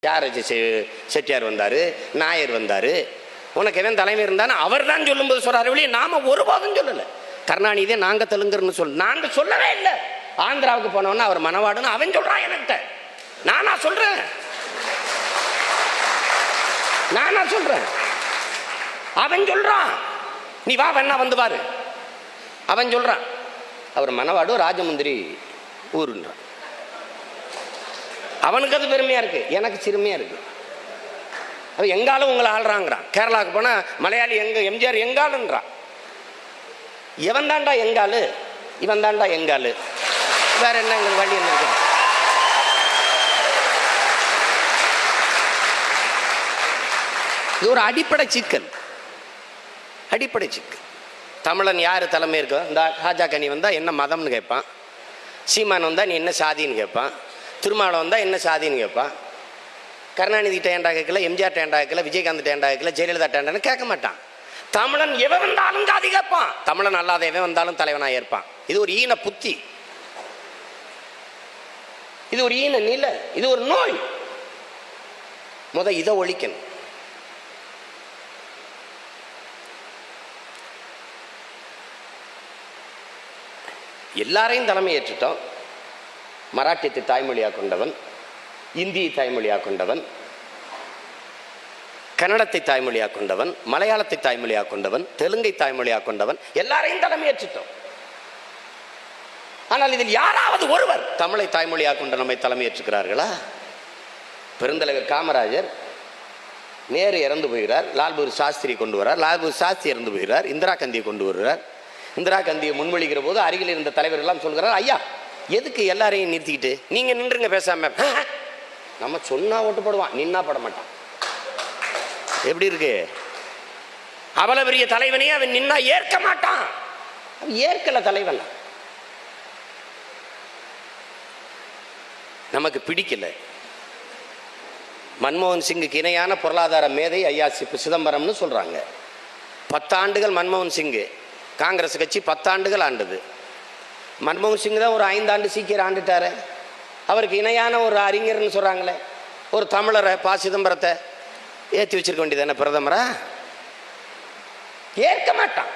யார் செட்டியார் வந்தார், நாயர் வந்தார், உனக்கு எவன் தலைமை இருந்தானோ அவர் தான் சொல்லும்போது சொல்கிறாரு வெளியே. நாம ஒருபோதும் சொல்லலை. கருணாநிதியை நாங்கள் தெலுங்குன்னு நாங்கள் சொல்லவே இல்லை. ஆந்திராவுக்கு போனவொன்னா அவர் மனவாடுன்னு அவன் சொல்கிறான் என்கிட்ட. நானா சொல்கிறேன்? நானா சொல்கிறேன்? அவன் சொல்கிறான். நீ வா வேணா வந்து பாரு. அவன் சொல்கிறான் அவர் மனவாடு ராஜமுந்திரி ஊருன்றான். அவனுக்கு அது பெருமையாக இருக்குது, எனக்கு சிறுமையாக இருக்குது. அவன் எங்காலும் உங்களை ஆள்றாங்கிறான். கேரளாவுக்கு போனால் மலையாளி எம்ஜிஆர் எங்காலுன்றான். இவன் தாண்டா எங்காலு, இவன் தாண்டா எங்காலு. வேற என்ன எங்களுக்கு வழி என்ன இருக்கு? இது ஒரு அடிப்படை சிக்கல், அடிப்படை சிக்கல். தமிழன் யார் தலைமை இருக்கோ, இந்த ஹாஜா கனி வந்தால் என்ன மதம்னு கேட்பான், சீமான் வந்தால் நீ என்ன சாதின்னு கேட்பான், திருமாவளவன் வந்தால் என்ன சாதின்னு கேட்பான். கருணாநிதி டேண்டா கேட்கல, எம்ஜிஆர் டேண்டா கேட்கல, விஜயகாந்த் டேண்டா கேட்கல, ஜெயலலிதா டேண்டான்னு கேட்க மாட்டான். தமிழன் எவன் வந்தாலும் ஜாதி கேட்பான், தமிழன் அல்லாத எவன் வந்தாலும் தலைவனாக ஏற்பான். இது ஒரு ஈன புத்தி, இது ஒரு ஈன நிலை, இது ஒரு நோய். இதை ஒழிக்கணும். எல்லாரையும் தலைமை ஏற்றுட்டோம். மராட்டியத்தை தாய்மொழியாக கொண்டவன், இந்தியை தாய்மொழியாக கொண்டவன், கன்னடத்தை தாய்மொழியாக கொண்டவன், மலையாளத்தை தாய்மொழியாக கொண்டவன், தெலுங்கை தாய்மொழியாக கொண்டவன், எல்லாரையும் தலைமை ஏற்றுட்டோம். ஆனால் இதில் யாராவது ஒருவர் தமிழை தாய்மொழியாக கொண்ட நம்மை தலைமை ஏற்றுக்கிறார்களா? பெருந்தலைவர் காமராஜர், நேரு இறந்து போகிறார், லால்பகதூர் சாஸ்திரி கொண்டு வரார், லால்பகதூர் சாஸ்திரி இறந்து போகிறார், இந்திரா காந்தியை கொண்டு வருகிறார். இந்திரா காந்தியை முன்மொழிகிற போது அருகில் இருந்த தலைவர் எல்லாம் சொல்கிறார், ஐயா எதுக்கு எல்லாரையும் நிறுத்திக்கிட்டு நீங்க நின்றுங்க பேசாம. நம்ம சொன்னா ஓட்டு போடுவான், நின்னா போட மாட்டான். எப்படி இருக்கு? அவ்வளவு பெரிய தலைவனையே அவன் நின்னா ஏற்க மாட்டான். அவன் ஏற்கல தலைவன், நமக்கு பிடிக்கல. மன்மோகன் சிங்குக்கு இணையான பொருளாதார மேதை ஐயா சிதம்பரம்னு சொல்றாங்க. 10 ஆண்டுகள் மன்மோகன் சிங்கு காங்கிரஸ் கட்சி 10 ஆண்டுகள் ஆண்டது. மன்மோகன் சிங் தான் ஒரு 5 ஆண்டு சீக்கிரம் ஆண்டுட்டாரு. அவருக்கு இணையான ஒரு அறிஞர்னு சொல்றாங்களே, ஒரு தமிழரை ப. சிதம்பரத்தை ஏற்றி வச்சிருக்க வேண்டியதானே பிரதமரா? ஏற்க மாட்டான்.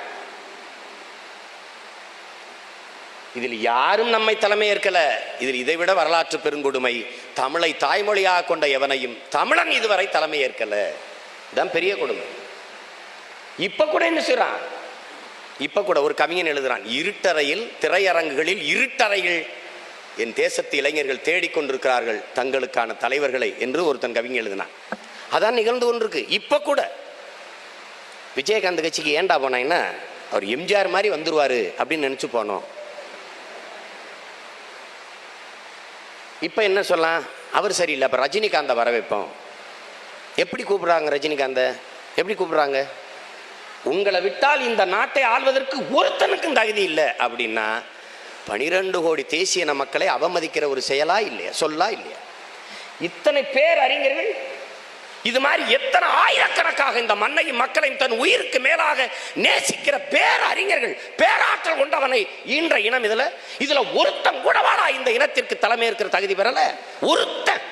இதில் யாரும் நம்மை தலைமை ஏற்கல. இதில் இதைவிட வரலாற்று பெருங்கொடுமை, தமிழை தாய்மொழியாக கொண்ட எவனையும் தமிழன் இதுவரை தலைமை ஏற்கல. இதுதான் பெரிய கொடுமை. இப்ப கூட என்ன செய்றான்? இப்ப கூட ஒரு கவிஞன் எழுதுறான், இருட்டறையில் திரையரங்குகளில் இருட்டறையில் என் தேசத்து இளைஞர்கள் தேடிக்கொண்டிருக்கிறார்கள் தங்களுக்கான தலைவர்களை என்று ஒருத்தன் கவிஞன் எழுதினான். அதான் நிகழ்ந்து கொண்டிருக்கு. இப்ப கூட விஜயகாந்த் கட்சிக்கு ஏண்டா போனாங்கன்னா அவர் எம்ஜிஆர் மாதிரி வந்துருவாரு அப்படின்னு நினைச்சு போனோம். இப்ப என்ன சொல்லலாம், அவர் சரியில்லை, அப்ப ரஜினிகாந்தை வர வைப்போம். எப்படி கூப்பிடுறாங்க ரஜினிகாந்தை? எப்படி கூப்பிடுறாங்க? உங்களை விட்டால் இந்த நாட்டை ஆள்வதற்கு ஒருத்தனுக்கும் தகுதி இல்லை அப்படின்னா 12 கோடி தேசிய மக்களை அவமதிக்கிற ஒரு செயலா இல்லையா, சொல்லா இல்லையா? இத்தனை பேர் அறிஞர்கள், இது மாதிரி எத்தனை ஆயிரக்கணக்காக இந்த மண்ணையும் மக்களையும் தன் உயிருக்கு மேலாக நேசிக்கிற பேரறிஞர்கள், பேராற்றல் கொண்டவனை ஈன்ற இனம். இதுல ஒருத்தன் கூடவாடா இந்த இனத்திற்கு தலைமை இருக்கிற தகுதி பெறல. ஒருத்தன்.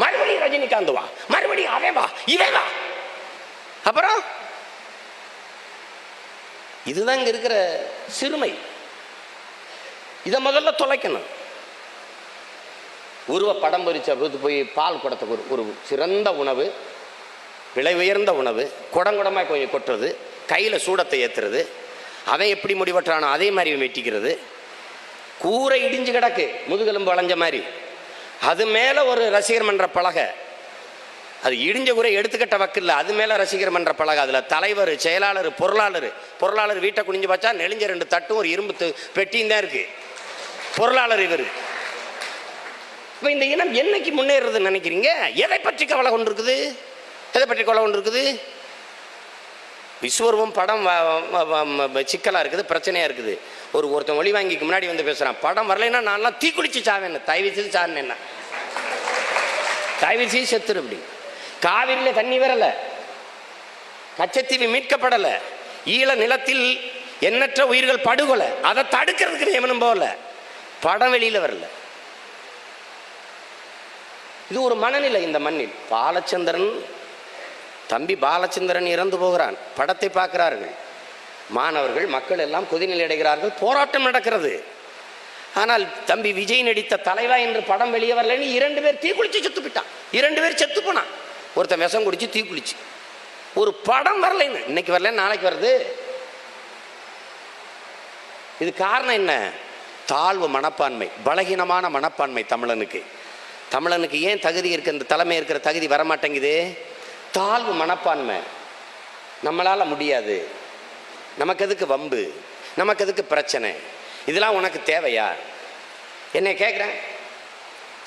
மறுபடியும் ரஜினிகாந்த் வா, மறுபடியும் அவன் வா, இவன் வா. அப்புறம் இதுதான் இங்க இருக்கிற சிறுமை. இதை முதல்ல தொலைக்கணும். உருவ படம் பொறிச்ச போய் பால் குடத்துக்கு ஒரு சிறந்த உணவு, விலை உயர்ந்த உணவு, குடங்குடமாக கொஞ்சம் கொட்டுறது, கையில் சூடத்தை ஏற்றுறது, அவன் எப்படி முடிவற்றானோ அதே மாதிரி வெட்டிக்கிறது. கூரை இடிஞ்சு கிடக்கு, முதுகெலும்பு வளைஞ்ச மாதிரி, அது மேலே ஒரு ரசிகர் மன்ற பலகை, அது இடிஞ்ச கூரை எடுத்துக்கிட்ட வக்கில்ல, அது மேலே ரசிகர் மன்ற பலகை, அதில் தலைவர், செயலாளர், பொருளாளர் வீட்டை குனிஞ்சு பார்த்தா நெளிஞ்ச 2 தட்டும் ஒரு இரும்பு பெட்டியும் தான் இருக்கு. பொருளாளர் இவர். இப்போ இந்த இனம் என்னைக்கு முன்னேறதுன்னு நினைக்கிறீங்க? எதை பற்றி கவலை கொண்டிருக்குது? எதை பற்றி கவலை கொண்டிருக்குது? விஸ்வரூபம் படம் சிக்கலாக இருக்குது, பிரச்சனையாக இருக்குது. ஒருத்தன் ஒளி வாங்கிக்கு முன்னாடி வந்து பேசுகிறான், படம் வரலைன்னா நான்லாம் தீக்குளிச்சு சாவேன், தயவு செய்து சாவேன், என்ன தயவு செய்து செத்துரு. அப்படி காவிரியில் தண்ணி வரல, கச்சத்தீவு மீட்கப்படல, ஈழ நிலத்தில் எண்ணற்ற உயிர்கள் படுகொலை, அதை தடுக்கிறதுக்கு எவனும் போகல, படம் வெளியில் வரல. இது ஒரு மனநிலை இந்த மண்ணில். தம்பி பாலச்சந்திரன் இறந்து போகிறான், படத்தை பார்க்கிறார்கள் மாணவர்கள், மக்கள் எல்லாம் கொதிநிலை அடைகிறார்கள், போராட்டம் நடக்கிறது. ஆனால் தம்பி விஜய் நடித்த தலைவா என்று படம் வெளியே வரலன்னு 2 பேர் தீக்குளிச்சு செத்து போயிட்டான். 2 பேர் செத்து போனான். ஒருத்தன் விஷம் குடிச்சு தீக்குளிச்சு. ஒரு படம் வரலைன்னு, இன்னைக்கு வரல நாளைக்கு வருது. இது காரணம் என்ன? தாழ்வு மனப்பான்மை, பலகீனமான மனப்பான்மை. தமிழனுக்கு ஏன் தகுதி இருக்கு, இந்த தலைமை இருக்கிற தகுதி வரமாட்டேங்குது? தாழ்வு மனப்பான்மை. நம்மளால முடியாது, நமக்கு எதுக்கு வம்பு, நமக்கு எதுக்கு பிரச்சனை, இதெல்லாம் உனக்கு தேவையா? என்ன கேட்குறேன்,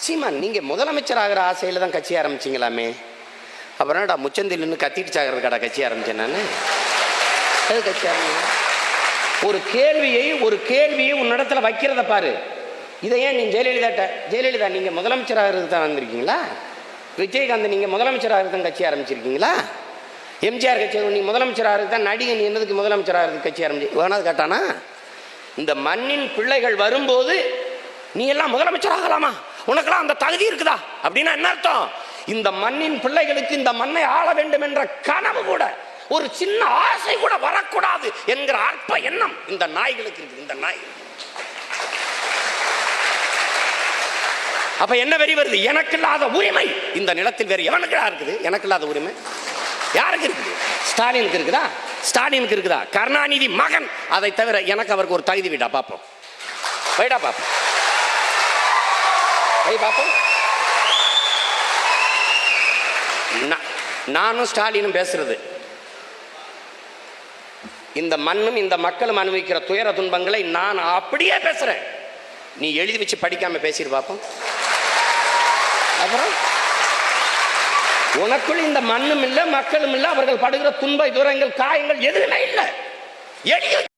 சீமான் நீங்கள் முதலமைச்சர் ஆகிற ஆசையில் தான் கட்சி ஆரம்பிச்சிங்களாமே, அப்புறம்டா முச்சந்தில் நின்று கத்திட்டு சாகிறதுக்காடா கட்சி ஆரம்பிச்சேன் நான்? அது கட்சி ஆரம்பிங்க. ஒரு கேள்வியை உன்னிடத்துல வைக்கிறத பாரு. இதை ஏன் நீ ஜெயலலிதா நீங்கள் முதலமைச்சர் ஆகிறது தான் வந்திருக்கீங்களா? விஜயகாந்த் நீங்கள் முதலமைச்சர் ஆகிறது தான் கட்சி ஆரம்பிச்சிருக்கீங்களா? எம்ஜிஆர் கட்சி நீ முதலமைச்சர் ஆகிறது தான், நடிகை நீ என்னதுக்கு முதலமைச்சர் ஆகிறது கட்சி ஆரம்பிச்சு வேணாது கேட்டானா? இந்த மண்ணின் பிள்ளைகள் வரும்போது நீ எல்லாம் முதலமைச்சர் ஆகலாமா, உனக்கெல்லாம் அந்த தகுதி இருக்குதா அப்படின்னா என்ன அர்த்தம்? இந்த மண்ணின் பிள்ளைகளுக்கு இந்த மண்ணை ஆள வேண்டும் என்ற கனவு கூட, ஒரு சின்ன ஆசை கூட வரக்கூடாது என்கிற அற்ப எண்ணம் இந்த நாய்களுக்கு இருக்கு. இந்த நாய் அப்ப என்ன வெறி வருது? எனக்கு இல்லாத உரிமை இந்த நிலத்தில் வேறு எவனுக்கு இருக்குது? எனக்கு இல்லாத உரிமை யாருக்கு இருக்குது? ஸ்டாலினுக்கு இருக்குதா? கருணாநிதி மகன். அதை தவிர எனக்கு அவருக்கு ஒரு தகுதி விடா பார்ப்போம், வைடா பார்ப்போம், வை பார்ப்போம். நானும் ஸ்டாலினும் பேசுறது, இந்த மண்ணும் இந்த மக்களும் அனுபவிக்கிற துயர துன்பங்களை நான் அப்படியே பேசுறேன். நீ எழுதி வச்சு படிக்காம பேசிட்டு பார்ப்போம். அப்புறம் உனக்குள் இந்த மண்ணும் இல்லை, மக்களும் இல்லை, அவர்கள் படுகிற துன்ப துயரங்கள் காயங்கள் எதுவுமே இல்லை. எழுதி